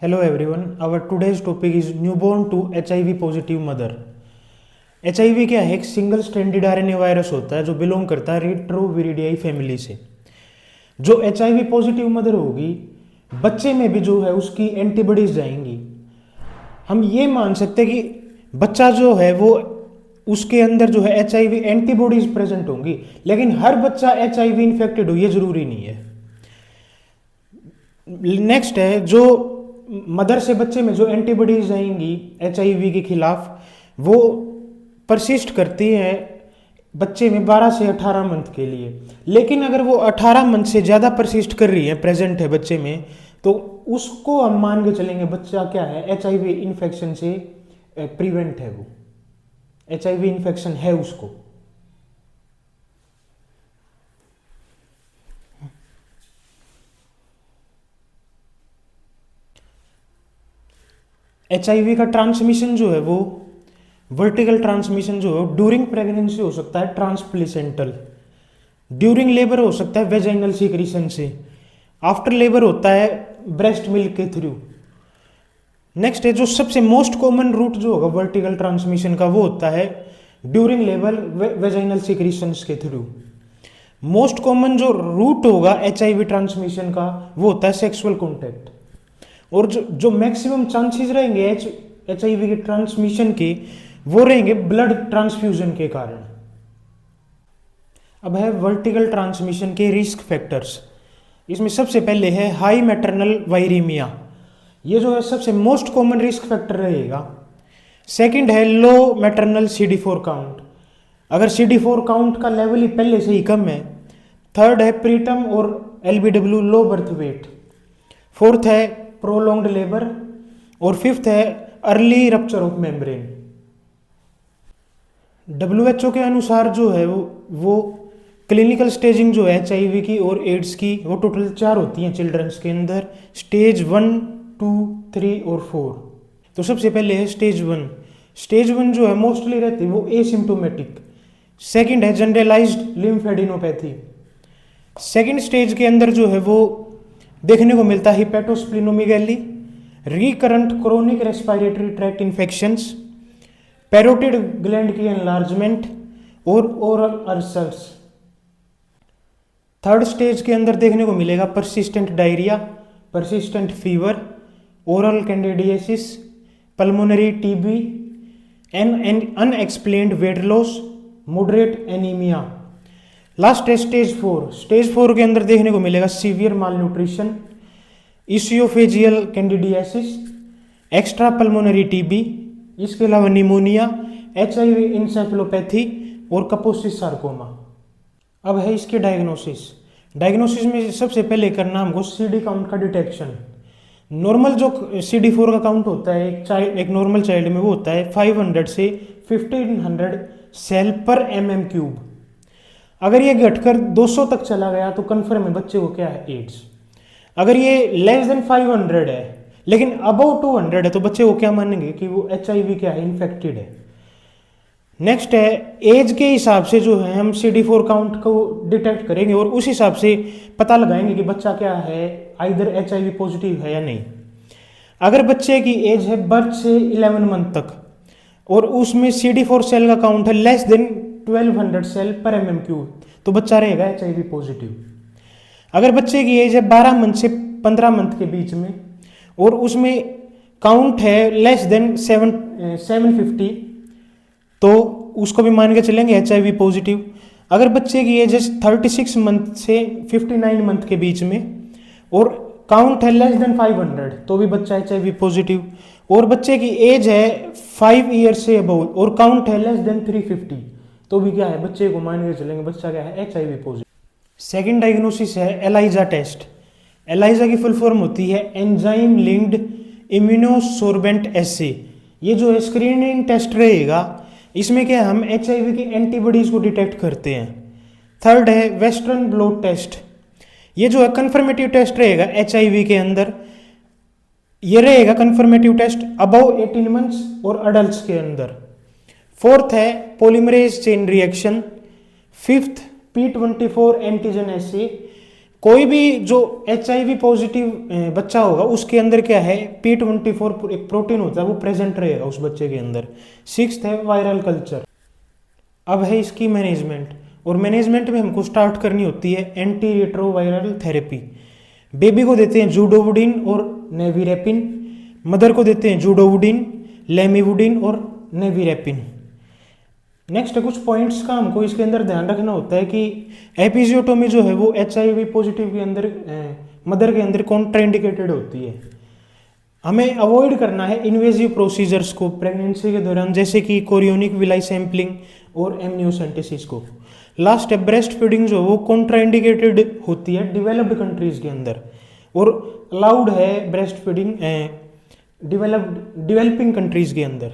Hello everyone, our today's topic is newborn to HIV positive mother. HIV क्या है? एक single stranded RNA virus होता है जो बिलोंग करता है रेट्रोविरिडियाई फैमिली से। जो HIV पॉजिटिव मदर होगी, बच्चे में भी जो है उसकी एंटीबॉडीज जाएंगी। हम ये मान सकते हैं कि बच्चा जो है वो उसके अंदर जो है HIV एंटीबॉडीज प्रेजेंट होंगी, लेकिन हर बच्चा HIV इन्फेक्टेड हो ये जरूरी नहीं है। नेक्स्ट है जो मदर से बच्चे में जो एंटीबॉडीज आएंगी HIV के खिलाफ, वो परसिस्ट करती है बच्चे में 12 से 18 मंथ के लिए। लेकिन अगर वो 18 मंथ से ज़्यादा परसिस्ट कर रही है, प्रेजेंट है बच्चे में, तो उसको हम मान के चलेंगे बच्चा क्या है, HIV इन्फेक्शन से प्रिवेंट है, वो HIV इन्फेक्शन है उसको। HIV का ट्रांसमिशन जो है वो वर्टिकल ट्रांसमिशन जो है ड्यूरिंग प्रेगनेंसी हो सकता है ट्रांसप्लेसेंटल, ड्यूरिंग लेबर हो सकता है वेजाइनल सीक्रेशन से, आफ्टर लेबर होता है ब्रेस्ट मिल्क के थ्रू। नेक्स्ट है जो सबसे मोस्ट कॉमन रूट जो होगा वर्टिकल ट्रांसमिशन का, वो होता है ड्यूरिंग लेबर वेजाइनल सीक्रेशंस के थ्रू। मोस्ट कॉमन जो रूट होगा HIV ट्रांसमिशन का वो होता है सेक्सुअल कॉन्टैक्ट। और जो मैक्सिमम चांसेस रहेंगे HIV के ट्रांसमिशन के, वो रहेंगे ब्लड ट्रांसफ्यूजन के कारण। अब है वर्टिकल ट्रांसमिशन के रिस्क फैक्टर्स। इसमें सबसे पहले है हाई मैटरनल वायरीमिया, ये जो है सबसे मोस्ट कॉमन रिस्क फैक्टर रहेगा। सेकंड है लो मैटरनल CD4 काउंट, अगर CD4 काउंट का लेवल ही पहले से ही कम है। थर्ड है प्रीटर्म और LBW low birth weight. Fourth है प्रोलॉन्ग्ड लेबर। और फिफ्थ है early rupture of membrane. WHO के अनुसार जो है वो क्लिनिकल स्टेजिंग जो है HIV की और एड्स की, वो टोटल 4 होती हैं चिल्ड्रंस के अंदर, स्टेज 1, 2, 3 और 4। तो सबसे पहले है स्टेज 1। स्टेज 1 जो है मोस्टली रहती है वो एसिम्टोमेटिक। सेकंड है जनरलाइज्ड लिम्फेडिनोपैथी। सेकंड स्टेज के अंदर जो है वो देखने को मिलता है hepatosplenomegaly, recurrent chronic respiratory tract infections, parotid gland की एनलार्जमेंट और ओरल अल्सर्स। थर्ड स्टेज के अंदर देखने को मिलेगा persistent diarrhoea, persistent fever, oral candidiasis, pulmonary TB, unexplained weight loss, moderate anaemia. Last है स्टेज 4। स्टेज 4 के अंदर देखने को मिलेगा severe malnutrition, oesophageal candidiasis, extra pulmonary TB, इसके अलावा निमोनिया, HIV इंसेफेलोपैथी और कपोसिस सार्कोमा। अब है इसके डायग्नोसिस में सबसे पहले करना हमको CD काउंट का डिटेक्शन। नॉर्मल जो CD4 का काउंट होता है एक नॉर्मल चाइल्ड में, वो होता है 500 से 1500 सेल पर mm³। अगर ये घटकर 200 तक चला गया तो कन्फर्म है बच्चे को क्या है, एड्स। अगर ये लेस देन 500 है लेकिन अबव 200 है तो बच्चे को क्या मानेंगे कि वो HIV क्या है, इन्फेक्टेड है। नेक्स्ट है एज के हिसाब से जो है हम CD4 काउंट को डिटेक्ट करेंगे और उस हिसाब से पता लगाएंगे कि बच्चा क्या है, आइदर HIV पॉजिटिव है या नहीं। अगर बच्चे की एज है बर्थ से 11 मंथ तक और उसमें CD4 सेल का काउंट है लेस देन 1200 सेल पर mm³, तो बच्चा रहेगा HIV पॉजिटिव। अगर बच्चे की एज है 12 मंथ से 15 मंथ के बीच में और उसमें काउंट है लेस देन 750, तो उसको भी मान के चलेंगे HIV पॉजिटिव। अगर बच्चे की एज है 36 मंथ से 59 मंथ के बीच में और काउंट है लेस देन 500, तो भी बच्चा HIV पॉजिटिव। और बच्चे की एज है 5 ईयर से अबव और काउंट है लेस देन 350, तो भी क्या है, बच्चे को मान के चलेंगे बच्चा क्या है, HIV पॉजिटिव। सेकेंड डायग्नोसिस है एलाइजा टेस्ट। एलाइजा की फुल फॉर्म होती है एंजाइम लिंक्ड इम्यूनोसोर्बेंट एसे। ये जो है स्क्रीनिंग टेस्ट रहेगा, इसमें क्या हम HIV की एंटीबॉडीज को डिटेक्ट करते हैं। थर्ड है वेस्टर्न ब्लॉट टेस्ट, ये जो है कंफर्मेटिव टेस्ट रहेगा HIV के अंदर, ये रहेगा कंफर्मेटिव टेस्ट अबव 18 मंथ्स और अडल्ट के अंदर। फोर्थ है polymerase chain reaction. Fifth P24 antigen assay, कोई भी जो HIV पॉजिटिव बच्चा होगा उसके अंदर क्या है, P24 एक प्रोटीन होता है वो प्रेजेंट रहेगा उस बच्चे के अंदर। 6th है वायरल कल्चर। अब है इसकी मैनेजमेंट, और मैनेजमेंट में हमको स्टार्ट करनी होती है एंटी रेट्रोवायरल थेरेपी। बेबी को देते हैं जूडोवुडिन और नेविरेपिन, मदर को देते हैं जूडोवुडिन, लेमिवुडिन और नेविरेपिन। नेक्स्ट कुछ पॉइंट्स का हमको इसके अंदर ध्यान रखना होता है कि एपिजियोटोमी जो है वो HIV पॉजिटिव के अंदर मदर के अंदर कॉन्ट्राइंडिकेटेड होती है। हमें अवॉइड करना है इन्वेजिव प्रोसीजर्स को प्रेगनेंसी के दौरान, जैसे कि कोरियोनिक विलाई सैम्पलिंग और एमनियोसेंटेसिस को। लास्ट है ब्रेस्ट फीडिंग जो वो कॉन्ट्राइंडिकेटेड होती है डेवलप्ड कंट्रीज के अंदर, और अलाउड है ब्रेस्ट फीडिंग डेवलपिंग कंट्रीज के अंदर।